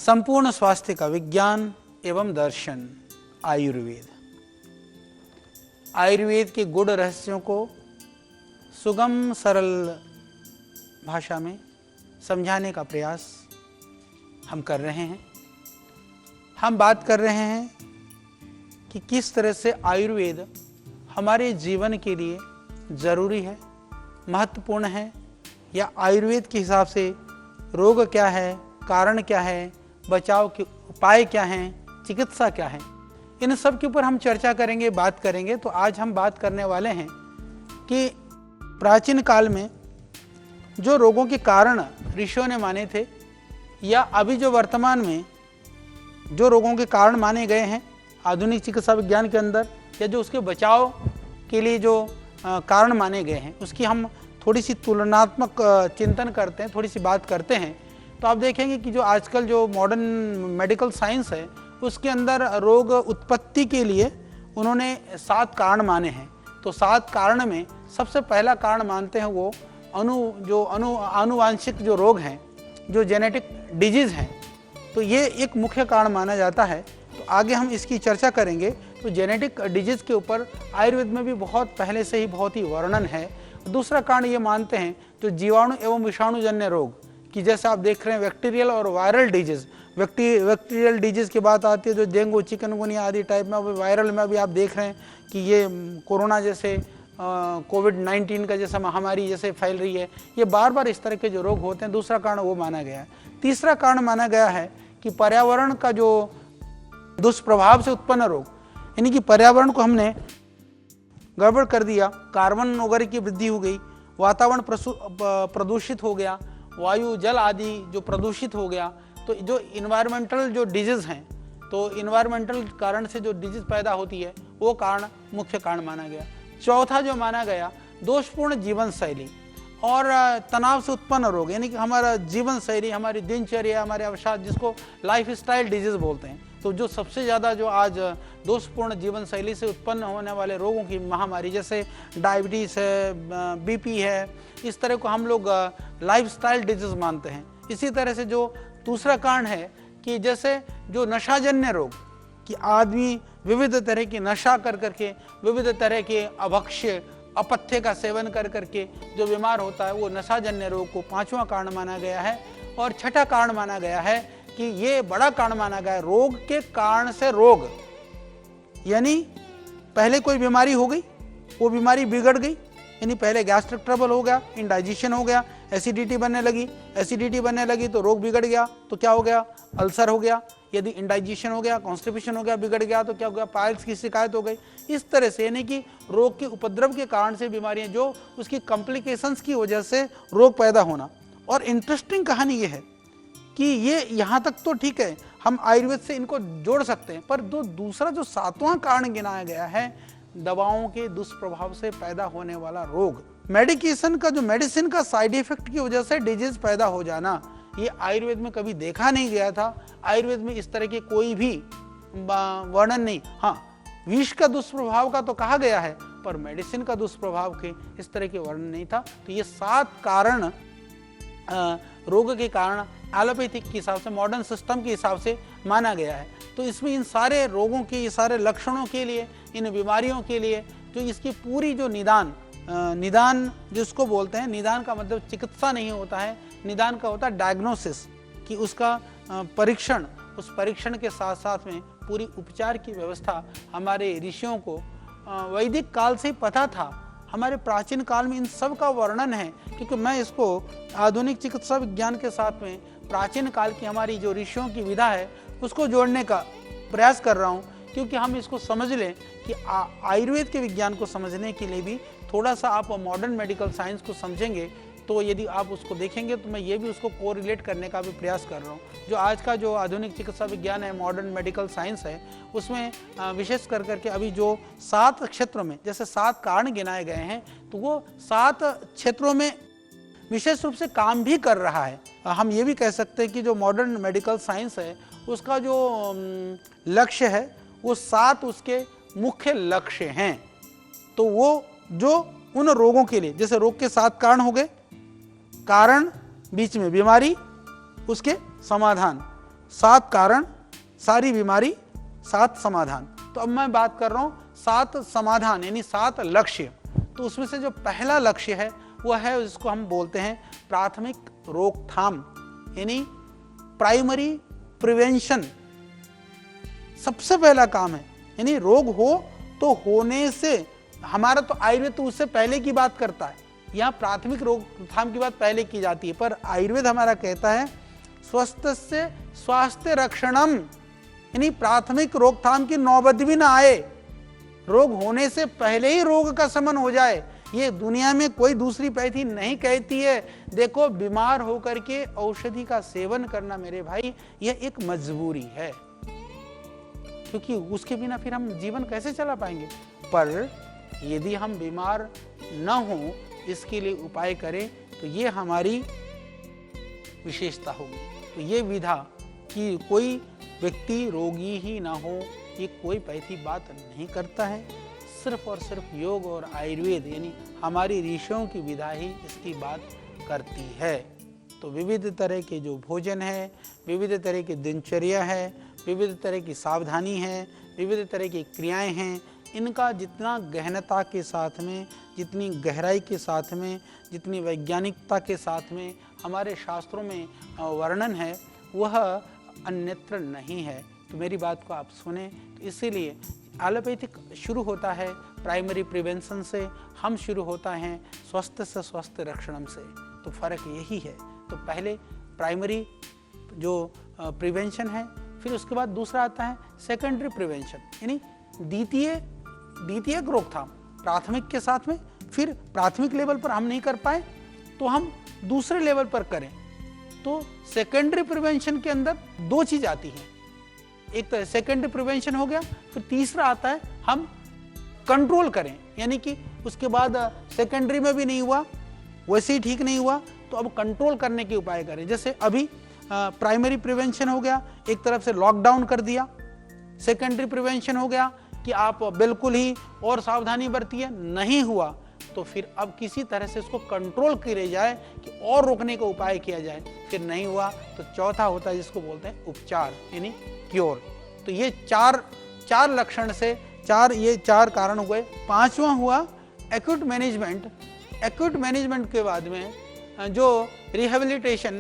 संपूर्ण स्वास्थ्य का विज्ञान एवं दर्शन आयुर्वेद। आयुर्वेद के गूढ़ रहस्यों को सुगम सरल भाषा में समझाने का प्रयास हम कर रहे हैं। हम बात कर रहे हैं कि किस तरह से आयुर्वेद हमारे जीवन के लिए ज़रूरी है, महत्वपूर्ण है, या आयुर्वेद के हिसाब से रोग क्या है, कारण क्या है, बचाव के उपाय क्या हैं, चिकित्सा क्या है, इन सब के ऊपर हम चर्चा करेंगे, बात करेंगे। तो आज हम बात करने वाले हैं कि प्राचीन काल में जो रोगों के कारण ऋषियों ने माने थे, या अभी जो वर्तमान में जो रोगों के कारण माने गए हैं आधुनिक चिकित्सा विज्ञान के अंदर, या जो उसके बचाव के लिए जो कारण माने गए हैं, उसकी हम थोड़ी सी तुलनात्मक चिंतन करते हैं, थोड़ी सी बात करते हैं। तो आप देखेंगे कि जो आजकल जो मॉडर्न मेडिकल साइंस है, उसके अंदर रोग उत्पत्ति के लिए उन्होंने 7 कारण माने हैं। तो 7 कारण में सबसे पहला कारण मानते हैं वो आनुवांशिक जो रोग हैं, जो जेनेटिक डिजीज़ हैं, तो ये एक मुख्य कारण माना जाता है। तो आगे हम इसकी चर्चा करेंगे। तो जेनेटिक डिजीज़ के ऊपर आयुर्वेद में भी बहुत पहले से ही बहुत ही वर्णन है। दूसरा कारण ये मानते हैं जो जीवाणु एवं विषाणुजन्य रोग, कि जैसे आप देख रहे हैं बैक्टीरियल और वायरल डिजीज़। बैक्टीरियल डिजीज़ की बात आती है जो डेंगू, चिकनगुनिया आदि टाइप में, अभी वायरल में अभी आप देख रहे हैं कि ये कोरोना जैसे कोविड-19 का जैसा महामारी जैसे फैल रही है, ये बार बार इस तरह के जो रोग होते हैं। दूसरा कारण वो माना गया है। तीसरा कारण माना गया है कि पर्यावरण का जो दुष्प्रभाव से उत्पन्न रोग, यानी कि पर्यावरण को हमने गड़बड़ कर दिया, कार्बन वगैरह की वृद्धि हो गई, वातावरण प्रदूषित हो गया, वायु जल आदि जो प्रदूषित हो गया, तो जो इन्वायरमेंटल जो डिजीज़ हैं, तो इन्वायरमेंटल कारण से जो डिजीज़ पैदा होती है, वो कारण मुख्य कारण माना गया। चौथा जो माना गया, दोषपूर्ण जीवन शैली और तनाव से उत्पन्न रोग, यानी कि हमारा जीवन शैली, हमारी दिनचर्या, हमारे अवसाद, जिसको लाइफ स्टाइल डिजीज़ बोलते हैं। तो जो सबसे ज़्यादा जो आज दोषपूर्ण जीवन शैली से उत्पन्न होने वाले रोगों की महामारी, जैसे डायबिटीज़ है, बीपी है, इस तरह को हम लोग लाइफस्टाइल डिजीज़ मानते हैं। इसी तरह से जो दूसरा कारण है कि जैसे जो नशाजन्य रोग, कि आदमी विविध तरह की नशा कर करके, विविध तरह के अभक्ष्य अपथ्य का सेवन कर करके जो बीमार होता है, वो नशाजन्य रोग को 5वां कारण माना गया है। और छठा कारण माना गया है कि ये बड़ा कारण माना गया है, रोग के कारण से रोग, यानी पहले कोई बीमारी हो गई, वो बीमारी बिगड़ गई, यानी पहले गैस्ट्रिक ट्रबल हो गया, इंडाइजेशन हो गया, एसिडिटी बनने लगी तो रोग बिगड़ गया, तो क्या हो गया, अल्सर हो गया। यदि इंडाइजेशन हो गया, कॉन्स्टिपेशन हो गया, बिगड़ गया, तो क्या हो गया, पाइल्स की शिकायत हो गई। इस तरह से यानी कि रोग के उपद्रव के कारण से बीमारियां, जो उसकी कॉम्प्लिकेशंस की वजह से रोग पैदा होना। और इंटरेस्टिंग कहानी ये है कि ये यहाँ तक तो ठीक है, हम आयुर्वेद से इनको जोड़ सकते हैं, पर दूसरा जो 7वां कारण गिनाया गया है, दवाओं के दुष्प्रभाव से पैदा होने वाला रोग, मेडिसिन का साइड इफेक्ट की वजह से डिजीज पैदा हो जाना, ये आयुर्वेद में कभी देखा नहीं गया था। आयुर्वेद में इस तरह के कोई भी वर्णन नहीं। हाँ, विष का दुष्प्रभाव का तो कहा गया है, पर मेडिसिन का दुष्प्रभाव के इस तरह के वर्णन नहीं था। तो ये 7 कारण रोग के कारण एलोपैथिक के हिसाब से, मॉडर्न सिस्टम के हिसाब से माना गया है। तो इसमें इन सारे रोगों के, ये सारे लक्षणों के लिए, इन बीमारियों के लिए जो इसकी पूरी जो निदान जिसको बोलते हैं, निदान का मतलब चिकित्सा नहीं होता है, निदान का होता है डायग्नोसिस, कि उसका परीक्षण, उस परीक्षण के साथ साथ में पूरी उपचार की व्यवस्था हमारे ऋषियों को वैदिक काल से ही पता था। हमारे प्राचीन काल में इन सब का वर्णन है, क्योंकि मैं इसको आधुनिक चिकित्सा विज्ञान के साथ में प्राचीन काल की हमारी जो ऋषियों की विधा है उसको जोड़ने का प्रयास कर रहा हूँ, क्योंकि हम इसको समझ लें कि आयुर्वेद के विज्ञान को समझने के लिए भी थोड़ा सा आप मॉडर्न मेडिकल साइंस को समझेंगे, तो यदि आप उसको देखेंगे तो मैं ये भी उसको कोरिलेट करने का भी प्रयास कर रहा हूँ। जो आज का जो आधुनिक चिकित्सा विज्ञान है, मॉडर्न मेडिकल साइंस है, उसमें विशेष कर करके अभी जो 7 क्षेत्रों में जैसे 7 कारण गिनाए गए हैं, तो वो 7 क्षेत्रों में विशेष रूप से काम भी कर रहा है। हम ये भी कह सकते हैं कि जो मॉडर्न मेडिकल साइंस है, उसका जो लक्ष्य है वो 7 उसके मुख्य लक्ष्य हैं। तो वो जो उन रोगों के लिए, जैसे रोग के 7 कारण हो गए, कारण, बीच में बीमारी, उसके समाधान, 7 कारण, सारी बीमारी, 7 समाधान। तो अब मैं बात कर रहा हूं 7 समाधान यानी 7 लक्ष्य। तो उसमें से जो पहला लक्ष्य है वह है, जिसको हम बोलते हैं प्राथमिक रोकथाम यानी प्राइमरी प्रिवेंशन। सबसे पहला काम है, यानी रोग हो तो होने से, हमारा तो आयुर्वेद तो उससे पहले की बात करता है, यहाँ प्राथमिक रोकथाम की बात पहले की जाती है, पर आयुर्वेद हमारा कहता है स्वस्थ से स्वास्थ्य रक्षणम, यानी प्राथमिक रोकथाम की नौबत भी ना आए, रोग होने से पहले ही रोग का शमन हो जाए। ये दुनिया में कोई दूसरी पैथी नहीं कहती है। देखो, बीमार होकर के औषधि का सेवन करना मेरे भाई, यह एक मजबूरी है, क्योंकि उसके बिना फिर हम जीवन कैसे चला पाएंगे। पर यदि हम बीमार न हो, इसके लिए उपाय करें, तो ये हमारी विशेषता होगी। तो ये विधा कि कोई व्यक्ति रोगी ही ना हो, ये कोई पैथी बात नहीं करता है। सिर्फ और सिर्फ योग और आयुर्वेद यानी हमारी ऋषियों की विधा ही इसकी बात करती है। तो विविध तरह के जो भोजन है, विविध तरह की दिनचर्या है, विविध तरह की सावधानी है, विविध तरह की क्रियाएं हैं, इनका जितना गहनता के साथ में, जितनी गहराई के साथ में, जितनी वैज्ञानिकता के साथ में हमारे शास्त्रों में वर्णन है, वह अन्यत्र नहीं है। तो मेरी बात को आप सुने। तो इसीलिए एलोपैथिक शुरू होता है प्राइमरी प्रिवेंशन से, हम शुरू होता है स्वस्थ से स्वस्थ रक्षणम से। तो फर्क यही है। तो पहले प्राइमरी जो प्रिवेंशन है, फिर उसके बाद दूसरा आता है सेकेंडरी प्रिवेंशन यानी द्वितीयक रोकथाम। प्राथमिक के साथ में, फिर प्राथमिक लेवल पर हम नहीं कर पाए तो हम दूसरे लेवल पर करें। तो सेकेंडरी प्रिवेंशन के अंदर 2 चीज आती हैं, एक तो सेकेंडरी प्रिवेंशन हो गया, फिर तीसरा आता है हम कंट्रोल करें, यानी कि उसके बाद सेकेंडरी में भी नहीं हुआ, वैसे ही ठीक नहीं हुआ, तो अब कंट्रोल करने के उपाय करें। जैसे अभी प्राइमरी प्रिवेंशन हो गया, एक तरफ से लॉकडाउन कर दिया। सेकेंडरी प्रिवेंशन हो गया कि आप बिल्कुल ही और सावधानी बरतिए, नहीं हुआ तो फिर अब किसी तरह से इसको कंट्रोल किया जाए कि और रोकने का उपाय किया जाए। फिर नहीं हुआ तो चौथा होता है जिसको बोलते हैं उपचार यानी क्योर। तो ये चार लक्षण से ये चार कारण हुए। पांचवा हुआ एक्यूट मैनेजमेंट। एक्यूट मैनेजमेंट के बाद में जो रिहेबिलिटेशन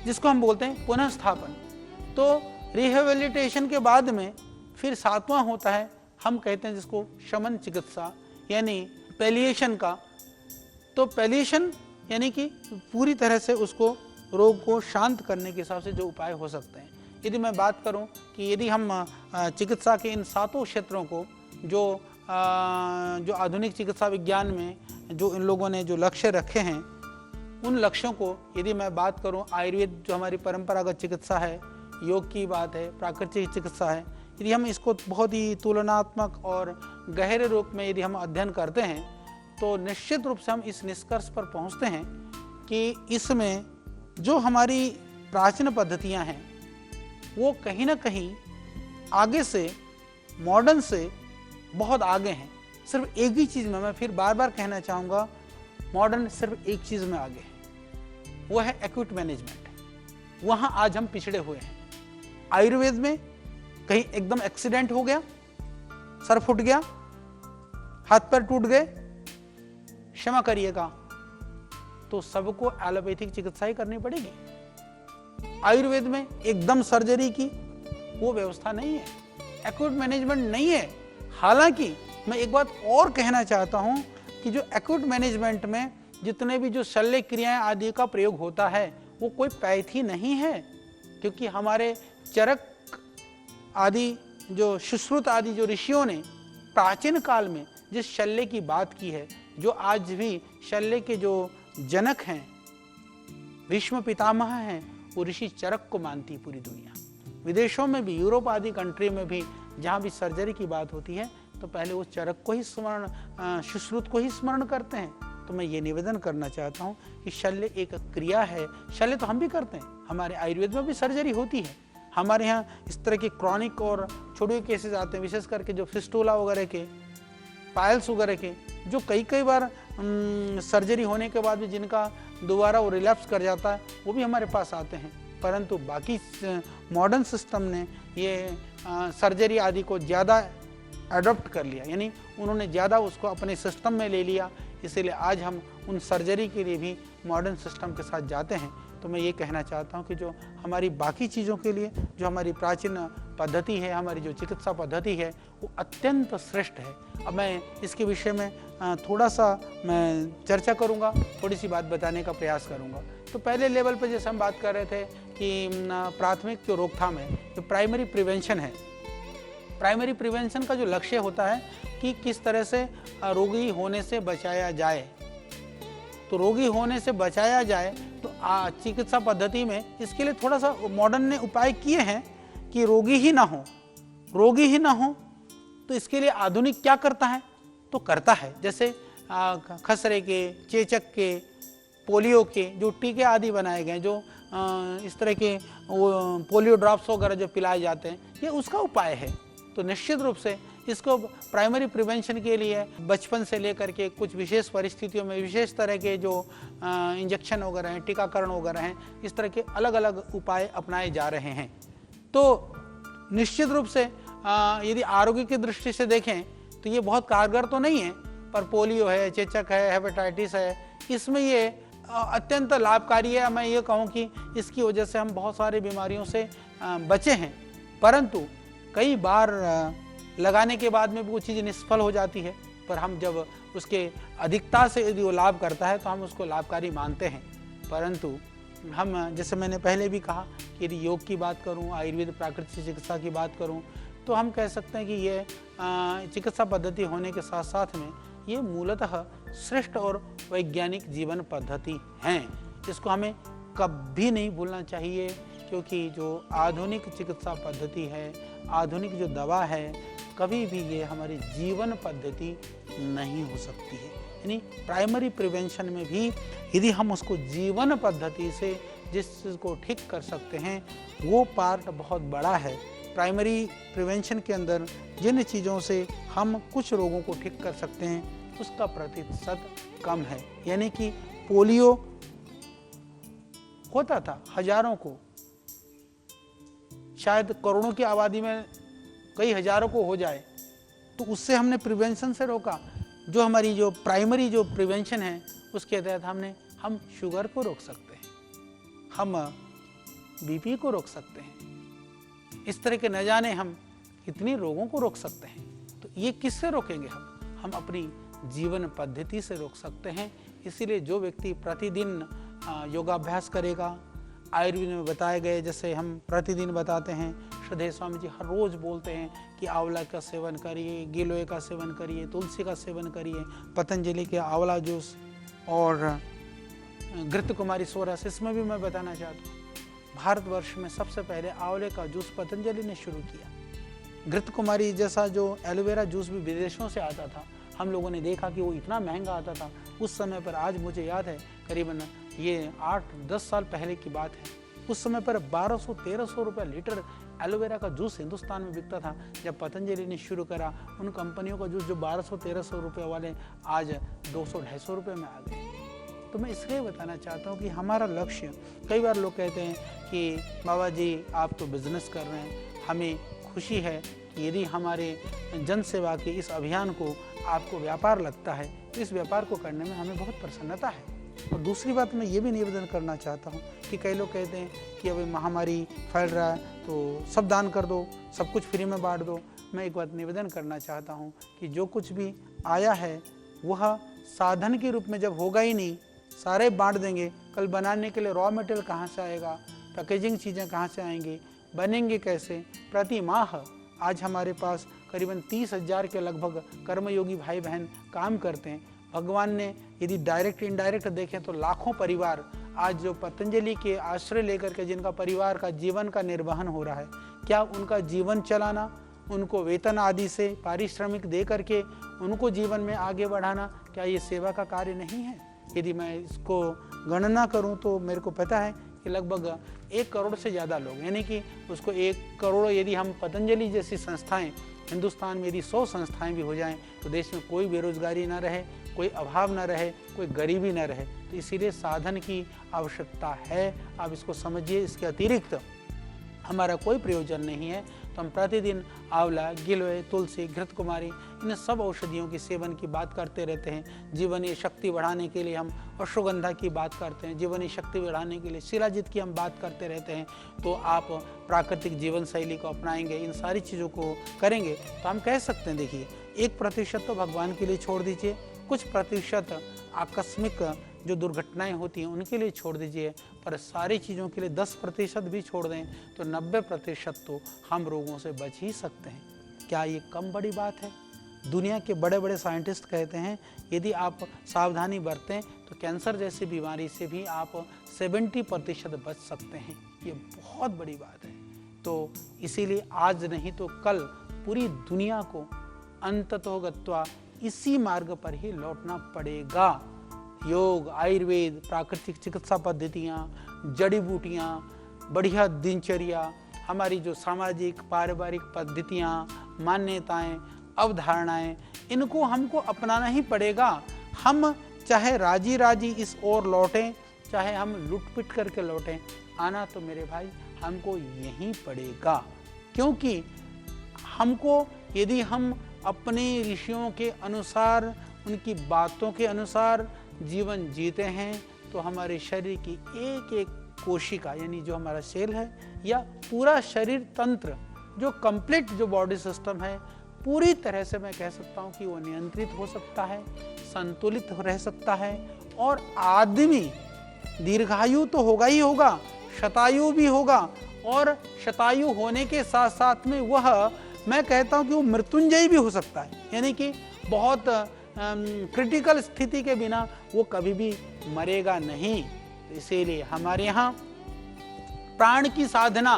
जिसको हम बोलते हैं पुनः-स्थापन। तो रिहेबिलिटेशन के बाद में फिर 7वां होता है, हम कहते हैं जिसको शमन चिकित्सा यानी पैलिएशन का। तो पैलिएशन यानी कि पूरी तरह से उसको रोग को शांत करने के हिसाब से जो उपाय हो सकते हैं। यदि मैं बात करूं कि यदि हम चिकित्सा के इन 7 क्षेत्रों को जो आधुनिक चिकित्सा विज्ञान में जो इन लोगों ने जो लक्ष्य रखे हैं, उन लक्ष्यों को यदि मैं बात करूं, आयुर्वेद जो हमारी परंपरागत चिकित्सा है, योग की बात है, प्राकृतिक चिकित्सा है, यदि हम इसको बहुत ही तुलनात्मक और गहरे रूप में यदि हम अध्ययन करते हैं तो निश्चित रूप से हम इस निष्कर्ष पर पहुंचते हैं कि इसमें जो हमारी प्राचीन पद्धतियां हैं वो कहीं ना कहीं आगे से, मॉडर्न से बहुत आगे हैं। सिर्फ एक ही चीज़ में मैं फिर बार बार कहना चाहूँगा, मॉडर्न सिर्फ एक चीज़ में आगे है, वो है एक्यूट मैनेजमेंट। वहाँ आज हम पिछड़े हुए हैं। आयुर्वेद में कहीं एकदम एक्सीडेंट हो गया, सर फूट गया, हाथ पैर टूट गए, क्षमा करिएगा, तो सबको एलोपैथिक चिकित्सा ही करनी पड़ेगी। आयुर्वेद में एकदम सर्जरी की वो व्यवस्था नहीं है, एक्यूट मैनेजमेंट नहीं है। हालांकि मैं एक बात और कहना चाहता हूं कि जो एक्यूट मैनेजमेंट में जितने भी जो शल्य क्रियाएं आदि का प्रयोग होता है वो कोई पैथी नहीं है, क्योंकि हमारे चरक आदि जो सुश्रुत आदि जो ऋषियों ने प्राचीन काल में जिस शल्य की बात की है, जो आज भी शल्य के जो जनक हैं, भीष्म पितामह हैं, वो ऋषि चरक को मानती है पूरी दुनिया। विदेशों में भी, यूरोप आदि कंट्री में भी जहाँ भी सर्जरी की बात होती है तो पहले वो चरक को ही स्मरण, सुश्रुत को ही स्मरण करते हैं। तो मैं ये निवेदन करना चाहता हूँ कि शल्य एक क्रिया है। शल्य तो हम भी करते हैं, हमारे आयुर्वेद में भी सर्जरी होती है। हमारे यहाँ इस तरह के क्रॉनिक और छोटे केसेस आते हैं, विशेष करके जो फिस्टुला वगैरह के, पायल्स वगैरह के, जो कई बार सर्जरी होने के बाद भी जिनका दोबारा वो रिलैप्स कर जाता है, वो भी हमारे पास आते हैं। परंतु बाकी मॉडर्न सिस्टम ने ये सर्जरी आदि को ज़्यादा अडॉप्ट कर लिया, यानी उन्होंने ज़्यादा उसको अपने सिस्टम में ले लिया। इसीलिए आज हम उन सर्जरी के लिए भी मॉडर्न सिस्टम के साथ जाते हैं। तो मैं ये कहना चाहता हूँ कि जो हमारी बाकी चीज़ों के लिए जो हमारी प्राचीन पद्धति है, हमारी जो चिकित्सा पद्धति है, वो अत्यंत श्रेष्ठ है। अब मैं इसके विषय में थोड़ा सा मैं चर्चा करूँगा, थोड़ी सी बात बताने का प्रयास करूँगा। तो पहले लेवल पर जैसे हम बात कर रहे थे कि प्राथमिक जो रोकथाम है, जो प्राइमरी प्रिवेंशन है, प्राइमरी प्रिवेंशन का जो लक्ष्य होता है कि किस तरह से रोगी होने से बचाया जाए। तो रोगी होने से बचाया जाए तो चिकित्सा पद्धति में इसके लिए थोड़ा सा मॉडर्न ने उपाय किए हैं कि रोगी ही ना हो। तो इसके लिए आधुनिक क्या करता है? तो करता है जैसे खसरे के, चेचक के, पोलियो के जो टीके आदि बनाए गए, जो इस तरह के पोलियो ड्रॉप्स वगैरह जो पिलाए जाते हैं, ये उसका उपाय है। तो निश्चित रूप से इसको प्राइमरी प्रिवेंशन के लिए बचपन से लेकर के कुछ विशेष परिस्थितियों में विशेष तरह के जो इंजेक्शन वगैरह हैं, टीकाकरण वगैरह हैं, इस तरह के अलग अलग उपाय अपनाए जा रहे हैं। तो निश्चित रूप से यदि आरोग्य की दृष्टि से देखें तो ये बहुत कारगर तो नहीं है, पर पोलियो है, चेचक है, हेपेटाइटिस है, इसमें ये अत्यंत लाभकारी है। मैं ये कहूँ कि इसकी वजह से हम बहुत सारी बीमारियों से बचे हैं, परंतु कई बार लगाने के बाद में वो चीज़ निष्फल हो जाती है। पर हम जब उसके अधिकता से यदि वो लाभ करता है तो हम उसको लाभकारी मानते हैं। परंतु हम, जैसे मैंने पहले भी कहा कि यदि योग की बात करूं, आयुर्वेद प्राकृतिक चिकित्सा की बात करूं, तो हम कह सकते हैं कि ये चिकित्सा पद्धति होने के साथ साथ में ये मूलतः श्रेष्ठ और वैज्ञानिक जीवन पद्धति हैं। इसको हमें कभी नहीं भूलना चाहिए, क्योंकि जो आधुनिक चिकित्सा पद्धति है, आधुनिक जो दवा है, कभी भी ये हमारी जीवन पद्धति नहीं हो सकती है। यानी प्राइमरी प्रिवेंशन में भी यदि हम उसको जीवन पद्धति से जिस चीज़ को ठीक कर सकते हैं, वो पार्ट बहुत बड़ा है। प्राइमरी प्रिवेंशन के अंदर जिन चीज़ों से हम कुछ रोगों को ठीक कर सकते हैं, उसका प्रतिशत कम है। यानी कि पोलियो होता था हजारों को, शायद करोड़ों की आबादी में कई हजारों को हो जाए, तो उससे हमने प्रिवेंशन से रोका। जो हमारी जो प्राइमरी जो प्रिवेंशन है, उसके तहत हम शुगर को रोक सकते हैं, हम बीपी को रोक सकते हैं, इस तरह के न जाने हम कितने रोगों को रोक सकते हैं। तो ये किससे रोकेंगे? हम अपनी जीवन पद्धति से रोक सकते हैं। इसीलिए जो व्यक्ति प्रतिदिन योगाभ्यास करेगा, आयुर्वेद में बताए गए जैसे हम प्रतिदिन बताते हैं, श्रद्धेय स्वामी जी हर रोज बोलते हैं कि आंवला का सेवन करिए, गिलोय का सेवन करिए, तुलसी का सेवन करिए, पतंजलि के आंवला जूस और घृत कुमारी सोरस, इसमें भी मैं बताना चाहता हूँ, भारतवर्ष में सबसे पहले आंवले का जूस पतंजलि ने शुरू किया। घृत कुमारी जैसा जो एलोवेरा जूस भी विदेशों से आता था, हम लोगों ने देखा कि वो इतना महंगा आता था उस समय पर। आज मुझे याद है करीबन ये 8-10 साल पहले की बात है, उस समय पर 1200-1300 रुपये लीटर एलोवेरा का जूस हिंदुस्तान में बिकता था। जब पतंजलि ने शुरू करा, उन कंपनियों का जूस जो 1200-1300 रुपये वाले आज 200-250 रुपये में आ गए। तो मैं इसलिए बताना चाहता हूँ कि हमारा लक्ष्य, कई बार लोग कहते हैं कि बाबा जी आप तो बिजनेस कर रहे हैं, हमें खुशी है कि यदि हमारे जन सेवा के इस अभियान को आपको व्यापार लगता है, तो इस व्यापार को करने में हमें बहुत प्रसन्नता है। और दूसरी बात मैं ये भी निवेदन करना चाहता हूँ कि कई लोग कहते हैं कि अभी महामारी फैल रहा है तो सब दान कर दो, सब कुछ फ्री में बांट दो। मैं एक बात निवेदन करना चाहता हूँ कि जो कुछ भी आया है वह साधन के रूप में जब होगा ही नहीं, सारे बांट देंगे, कल बनाने के लिए रॉ मटेरियल कहाँ से आएगा, पैकेजिंग चीज़ें कहाँ से आएंगी, बनेंगे कैसे? प्रति माह आज हमारे पास करीबन 30,000 के लगभग कर्मयोगी भाई बहन काम करते हैं। भगवान ने यदि डायरेक्ट इनडायरेक्ट देखें तो लाखों परिवार आज जो पतंजलि के आश्रय लेकर के जिनका परिवार का जीवन का निर्वहन हो रहा है, क्या उनका जीवन चलाना, उनको वेतन आदि से पारिश्रमिक दे करके उनको जीवन में आगे बढ़ाना, क्या ये सेवा का कार्य नहीं है? यदि मैं इसको गणना करूं तो मेरे को पता है कि लगभग 1 करोड़ से ज़्यादा लोग, यानी कि उसको 1 करोड़ यदि हम पतंजलि जैसी संस्थाएं हिंदुस्तान में यदि 100 संस्थाएं भी हो जाएं तो देश में कोई बेरोजगारी ना रहे, कोई अभाव न रहे, कोई गरीबी न रहे। तो इसीलिए साधन की आवश्यकता है, आप इसको समझिए। इसके अतिरिक्त हमारा कोई प्रयोजन नहीं है। तो हम प्रतिदिन आंवला, गिलोय, तुलसी, घृतकुमारी, इन सब औषधियों के सेवन की बात करते रहते हैं। जीवनीय शक्ति बढ़ाने के लिए हम अश्वगंधा की बात करते हैं, जीवनीय शक्ति बढ़ाने के लिए शिलाजीत की हम बात करते रहते हैं। तो आप प्राकृतिक जीवन शैली को अपनाएंगे, इन सारी चीज़ों को करेंगे तो हम कह सकते हैं, देखिए 1% तो भगवान के लिए छोड़ दीजिए, कुछ प्रतिशत आकस्मिक जो दुर्घटनाएं होती हैं उनके लिए छोड़ दीजिए, पर सारी चीज़ों के लिए 10% भी छोड़ दें तो 90% तो हम रोगों से बच ही सकते हैं। क्या ये कम बड़ी बात है? दुनिया के बड़े बड़े साइंटिस्ट कहते हैं यदि आप सावधानी बरतें तो कैंसर जैसी बीमारी से भी आप 70% बच सकते हैं। ये बहुत बड़ी बात है। तो इसीलिए आज नहीं तो कल पूरी दुनिया को अंततोगत्वा इसी मार्ग पर ही लौटना पड़ेगा। योग, आयुर्वेद, प्राकृतिक चिकित्सा पद्धतियाँ, जड़ी बूटियाँ, बढ़िया दिनचर्या, हमारी जो सामाजिक पारिवारिक पद्धतियाँ, मान्यताएं, अवधारणाएं, इनको हमको अपनाना ही पड़ेगा। हम चाहे राजी राजी इस ओर लौटें, चाहे हम लुट-पिट करके लौटें, आना तो मेरे भाई हमको यहीं पड़ेगा। क्योंकि हमको यदि हम अपने ऋषियों के अनुसार, उनकी बातों के अनुसार जीवन जीते हैं तो हमारे शरीर की एक एक कोशिका, यानी जो हमारा सेल है या पूरा शरीर तंत्र, जो कंप्लीट जो बॉडी सिस्टम है, पूरी तरह से मैं कह सकता हूँ कि वो नियंत्रित हो सकता है, संतुलित रह सकता है। और आदमी दीर्घायु तो होगा ही होगा, शतायु भी होगा, और शतायु होने के साथ साथ में वह, मैं कहता हूँ कि वो मृत्युंजयी भी हो सकता है, यानी कि बहुत क्रिटिकल स्थिति के बिना वो कभी भी मरेगा नहीं। तो इसीलिए हमारे यहाँ प्राण की साधना,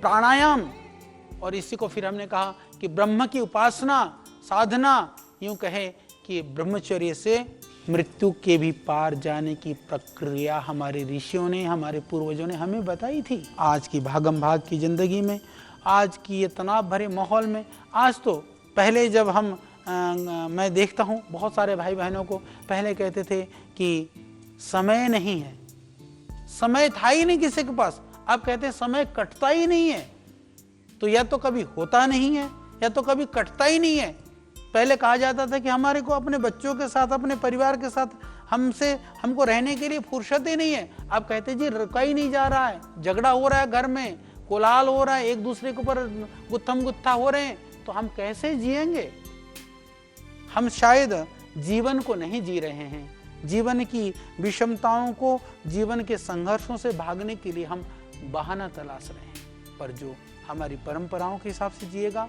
प्राणायाम, और इसी को फिर हमने कहा कि ब्रह्म की उपासना, साधना, यूं कहे कि ब्रह्मचर्य से मृत्यु के भी पार जाने की प्रक्रिया हमारे ऋषियों ने, हमारे पूर्वजों ने हमें बताई थी। आज की भागम भाग की जिंदगी में, आज की ये तनाव भरे माहौल में, आज तो पहले जब हम मैं देखता हूँ बहुत सारे भाई बहनों को, पहले कहते थे कि समय नहीं है, समय था ही नहीं किसी के पास, अब कहते हैं समय कटता ही नहीं है। तो या तो कभी होता नहीं है या तो कभी कटता ही नहीं है। पहले कहा जाता था कि हमारे को अपने बच्चों के साथ, अपने परिवार के साथ हमको रहने के लिए फुर्सत ही नहीं है। अब कहते जी रुका ही नहीं जा रहा है, झगड़ा हो रहा है घर में, कोलाहल हो रहा है, एक दूसरे के ऊपर गुत्थम गुत्था हो रहे हैं, तो हम कैसे जिएंगे? हम शायद जीवन को नहीं जी रहे हैं, जीवन की विषमताओं को, जीवन के संघर्षों से भागने के लिए हम बहाना तलाश रहे हैं। पर जो हमारी परंपराओं के हिसाब से जिएगा,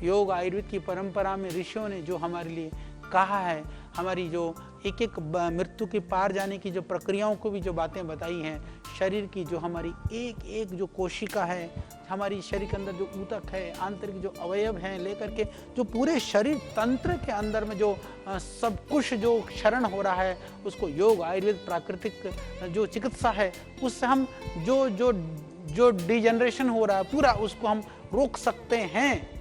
योग आयुर्वेद की परंपरा में ऋषियों ने जो हमारे लिए कहा है, हमारी जो एक एक मृत्यु के पार जाने की जो प्रक्रियाओं को भी जो बातें बताई हैं, शरीर की जो हमारी एक एक जो कोशिका है, हमारी शरीर के अंदर जो ऊतक है, आंतरिक जो अवयव हैं, लेकर के जो पूरे शरीर तंत्र के अंदर में जो सब कुछ जो क्षरण हो रहा है, उसको योग आयुर्वेद प्राकृतिक जो चिकित्सा है, उससे हम जो डिजनरेशन हो रहा है पूरा, उसको हम रोक सकते हैं।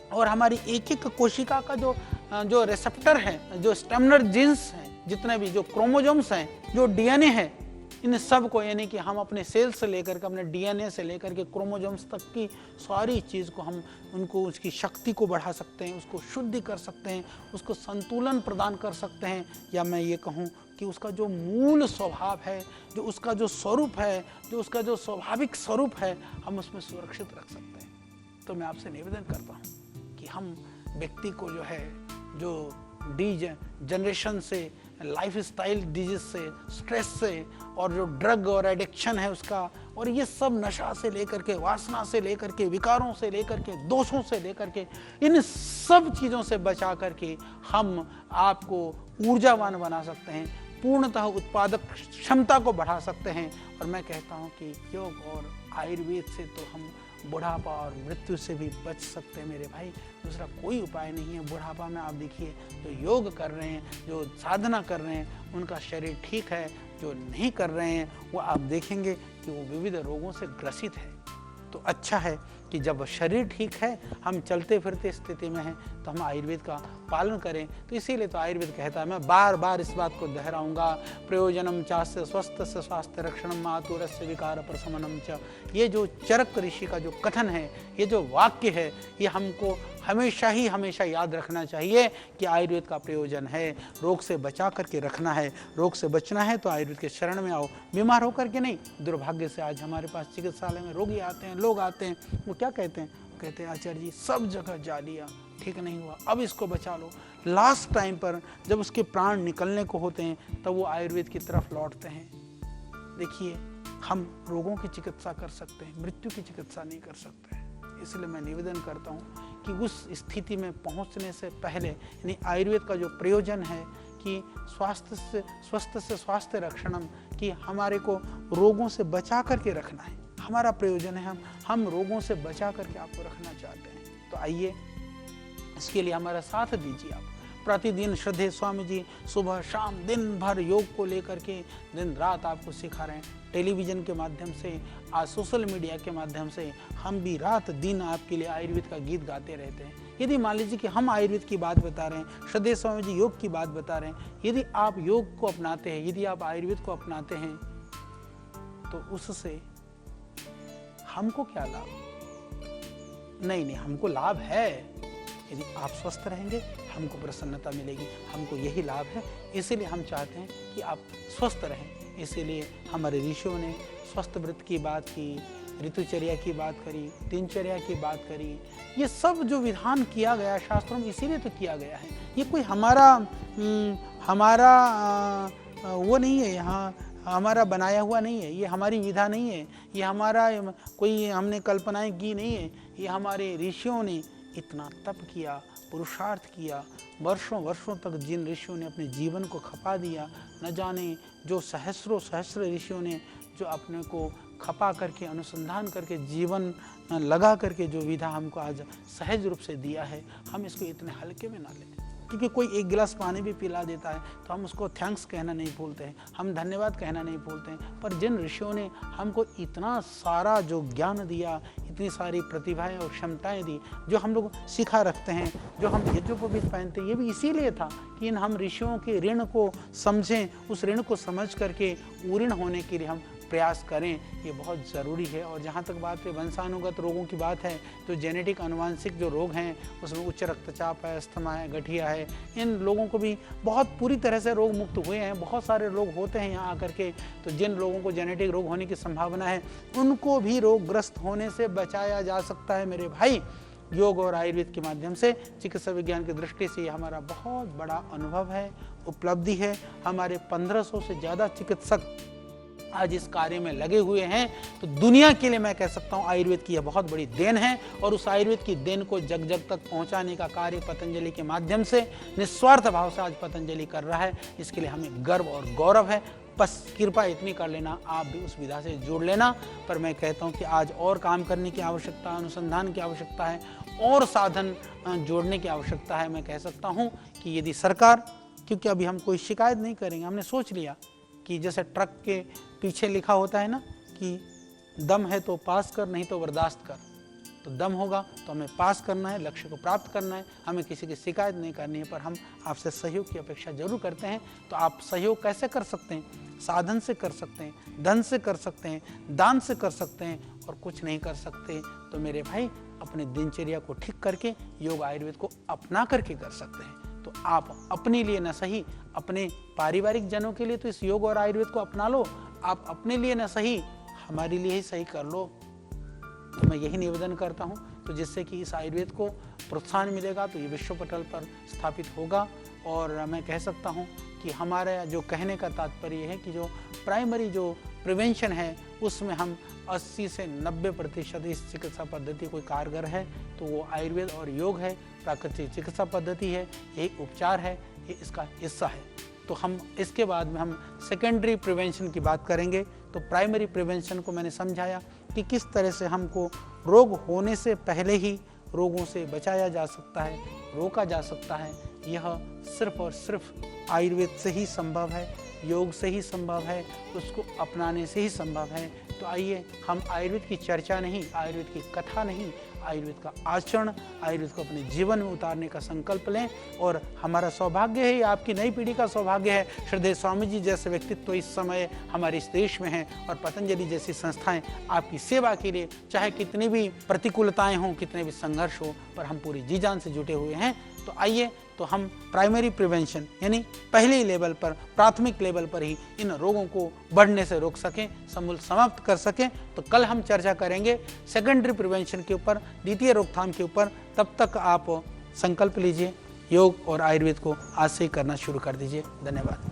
और हमारी एक एक कोशिका का जो रिसेप्टर है, जो स्टेमिनर जीन्स हैं, जितने भी जो क्रोमोजोम्स हैं, जो डीएनए है, इन सब को, यानी कि हम अपने सेल से लेकर के, अपने डीएनए से लेकर के क्रोमोजोम्स तक की सारी चीज़ को हम उनको, उसकी शक्ति को बढ़ा सकते हैं, उसको शुद्धि कर सकते हैं, उसको संतुलन प्रदान कर सकते हैं। या मैं ये कहूँ कि उसका जो मूल स्वभाव है, जो उसका जो स्वरूप है, जो उसका जो स्वाभाविक स्वरूप है, हम उसमें सुरक्षित रख सकते हैं। तो मैं आपसे निवेदन करता हूँ कि हम व्यक्ति को जो है, जो जनरेशन से, लाइफ स्टाइल डिजीज से, स्ट्रेस से, और जो ड्रग और एडिक्शन है उसका, और ये सब नशा से लेकर के, वासना से लेकर के, विकारों से लेकर के, दोषों से लेकर के, इन सब चीज़ों से बचा करके हम आपको ऊर्जावान बना सकते हैं, पूर्णतः उत्पादक क्षमता को बढ़ा सकते हैं। और मैं कहता हूँ कि योग और आयुर्वेद से तो हम बुढ़ापा और मृत्यु से भी बच सकते हैं मेरे भाई। दूसरा कोई उपाय नहीं है। बुढ़ापा में आप देखिए, जो योग कर रहे हैं, जो साधना कर रहे हैं, उनका शरीर ठीक है। जो नहीं कर रहे हैं वो आप देखेंगे कि वो विविध रोगों से ग्रसित है। तो अच्छा है कि कि जब शरीर ठीक है, हम चलते फिरते स्थिति में हैं, तो हम आयुर्वेद का पालन करें। तो इसीलिए तो आयुर्वेद कहता है, मैं बार बार इस बात को दोहराऊंगा, प्रयोजनम चास्य स्वस्थ से स्वास्थ्य रक्षणम मातुरस्य विकार प्रशमनम च। ये जो चरक ऋषि का जो कथन है, ये जो वाक्य है, ये हमको हमेशा याद रखना चाहिए कि आयुर्वेद का प्रयोजन है, रोग से बचा करके रखना है। रोग से बचना है तो आयुर्वेद के शरण में आओ, बीमार होकर के नहीं। दुर्भाग्य से आज हमारे पास चिकित्सालय में रोगी आते हैं, लोग आते हैं, वो क्या कहते हैं? कहते हैं आचार्य जी सब जगह जा लिया, ठीक नहीं हुआ, अब इसको बचा लो। लास्ट टाइम पर जब उसके प्राण निकलने को होते हैं तब वो आयुर्वेद की तरफ लौटते हैं। देखिए, हम रोगों की चिकित्सा कर सकते हैं, मृत्यु की चिकित्सा नहीं कर सकते। इसलिए मैं निवेदन करता हूँ कि उस स्थिति में पहुँचने से पहले, यानी आयुर्वेद का जो प्रयोजन है कि स्वस्थ से स्वास्थ्य रक्षणम, कि हमारे को रोगों से बचा करके रखना है, हमारा प्रयोजन है, हम रोगों से बचा करके आपको रखना चाहते हैं। तो आइए, इसके लिए हमारा साथ दीजिए। आप प्रतिदिन श्रद्धेय स्वामी जी सुबह शाम दिन भर योग को लेकर के दिन रात आपको सिखा रहे हैं। टेलीविज़न के माध्यम से, आज सोशल मीडिया के माध्यम से हम भी रात दिन आपके लिए आयुर्वेद का गीत गाते रहते हैं। यदि मान लीजिए कि हम आयुर्वेद की बात बता रहे हैं, श्रद्धेय स्वामी जी योग की बात बता रहे हैं, यदि आप योग को अपनाते हैं, यदि आप आयुर्वेद को अपनाते हैं, तो उससे हमको क्या लाभ? नहीं, हमको लाभ है। यदि आप स्वस्थ रहेंगे, हमको प्रसन्नता मिलेगी, हमको यही लाभ है। इसीलिए हम चाहते हैं कि आप स्वस्थ रहें। इसीलिए हमारे ऋषियों ने स्वस्थ व्रत की बात की, ऋतुचर्या की बात करी, दिनचर्या की बात करी। ये सब जो विधान किया गया शास्त्रों में, इसीलिए तो किया गया है। ये कोई हमारा वो नहीं है, यहाँ हमारा बनाया हुआ नहीं है, ये हमारी विधा नहीं है, ये हमारा कोई हमने कल्पनाएं की नहीं है। ये हमारे ऋषियों ने इतना तप किया, पुरुषार्थ किया, वर्षों तक जिन ऋषियों ने अपने जीवन को खपा दिया, न जाने जो सहस्र ऋषियों ने जो अपने को खपा करके, अनुसंधान करके, जीवन लगा करके जो विधा हमको आज सहज रूप से दिया है, हम इसको इतने हल्के में ना लें। क्योंकि कोई एक गिलास पानी भी पिला देता है तो हम उसको थैंक्स कहना नहीं भूलते हैं, हम धन्यवाद कहना नहीं भूलते हैं। पर जिन ऋषियों ने हमको इतना सारा जो ज्ञान दिया, इतनी सारी प्रतिभाएं और क्षमताएं दी, जो हम लोग सिखा रखते हैं, जो हम यज्ञोपवीत पहनते हैं, ये भी इसीलिए था कि हम ऋषियों के ऋण को समझें, उस ऋण को समझ करके ऊऋण होने के लिए हम प्रयास करें। ये बहुत ज़रूरी है। और जहाँ तक बात है वंशानुगत रोगों की बात है, तो जेनेटिक अनुवांशिक जो रोग हैं उसमें उच्च रक्तचाप है, अस्थमा है, गठिया है, इन लोगों को भी बहुत पूरी तरह से रोग मुक्त हुए हैं। बहुत सारे लोग होते हैं यहाँ आकर के, तो जिन लोगों को जेनेटिक रोग होने की संभावना है, उनको भी रोगग्रस्त होने से बचाया जा सकता है मेरे भाई, योग और आयुर्वेद के माध्यम से। चिकित्सा विज्ञान की दृष्टि से ये हमारा बहुत बड़ा अनुभव है, उपलब्धि है। हमारे 1500 से ज़्यादा चिकित्सक आज इस कार्य में लगे हुए हैं। तो दुनिया के लिए मैं कह सकता हूँ आयुर्वेद की यह बहुत बड़ी देन है, और उस आयुर्वेद की देन को जग जग तक पहुँचाने का कार्य पतंजलि के माध्यम से निस्वार्थ भाव से आज पतंजलि कर रहा है। इसके लिए हमें गर्व और गौरव है। बस कृपा इतनी कर लेना, आप भी उस विधा से जुड़ लेना। पर मैं कहता हूँ कि आज और काम करने की आवश्यकता, अनुसंधान की आवश्यकता है, और साधन जोड़ने की आवश्यकता है। मैं कह सकता हूँ कि यदि सरकार, क्योंकि अभी हम कोई शिकायत नहीं करेंगे, हमने सोच लिया कि जैसे ट्रक के पीछे लिखा होता है ना कि दम है तो पास कर, नहीं तो बर्दाश्त कर। तो दम होगा तो हमें पास करना है, लक्ष्य को प्राप्त करना है, हमें किसी की शिकायत नहीं करनी है। पर हम आपसे सहयोग की अपेक्षा जरूर करते हैं। तो आप सहयोग कैसे कर सकते हैं? साधन से कर सकते हैं, धन से कर सकते हैं, दान से कर सकते हैं, और कुछ नहीं कर सकते तो मेरे भाई अपने दिनचर्या को ठीक करके योग आयुर्वेद को अपना करके कर सकते हैं। तो आप अपने लिए न सही, अपने पारिवारिक जनों के लिए तो इस योग और आयुर्वेद को अपना लो। आप अपने लिए न सही, हमारे लिए ही सही कर लो। तो मैं यही निवेदन करता हूँ। तो जिससे कि इस आयुर्वेद को प्रोत्साहन मिलेगा, तो ये विश्व पटल पर स्थापित होगा। और मैं कह सकता हूँ कि हमारा जो कहने का तात्पर्य है कि जो प्राइमरी जो प्रिवेंशन है, उसमें हम 80 से 90% इस चिकित्सा पद्धति कोई कारगर है तो वो आयुर्वेद और योग है, प्राकृतिक चिकित्सा पद्धति है, यही उपचार है, ये इसका हिस्सा है। तो हम इसके बाद में हम सेकेंडरी प्रिवेंशन की बात करेंगे। तो प्राइमरी प्रिवेंशन को मैंने समझाया कि किस तरह से हमको रोग होने से पहले ही रोगों से बचाया जा सकता है, रोका जा सकता है। यह सिर्फ और सिर्फ आयुर्वेद से ही संभव है। योग से ही संभव है, उसको अपनाने से ही संभव है। तो आइए हम आयुर्वेद की चर्चा नहीं, आयुर्वेद की कथा नहीं, आयुर्वेद का आचरण, आयुर्वेद को अपने जीवन में उतारने का संकल्प लें। और हमारा सौभाग्य है, आपकी नई पीढ़ी का सौभाग्य है, श्रद्धेय स्वामी जी जैसे व्यक्तित्व इस समय हमारे इस देश में हैं और पतंजलि जैसी संस्थाएं आपकी सेवा के लिए, चाहे कितनी भी प्रतिकूलताएं हों, कितने भी संघर्ष हो, पर हम पूरी जी जान से जुटे हुए हैं। तो आइए तो हम प्राइमरी प्रिवेंशन यानी पहले लेवल पर, प्राथमिक लेवल पर ही इन रोगों को बढ़ने से रोक सकें, समूल समाप्त कर सकें। तो कल हम चर्चा करेंगे सेकेंडरी प्रिवेंशन के ऊपर, द्वितीय रोकथाम के ऊपर। तब तक आप संकल्प लीजिए, योग और आयुर्वेद को आज से ही करना शुरू कर दीजिए। धन्यवाद।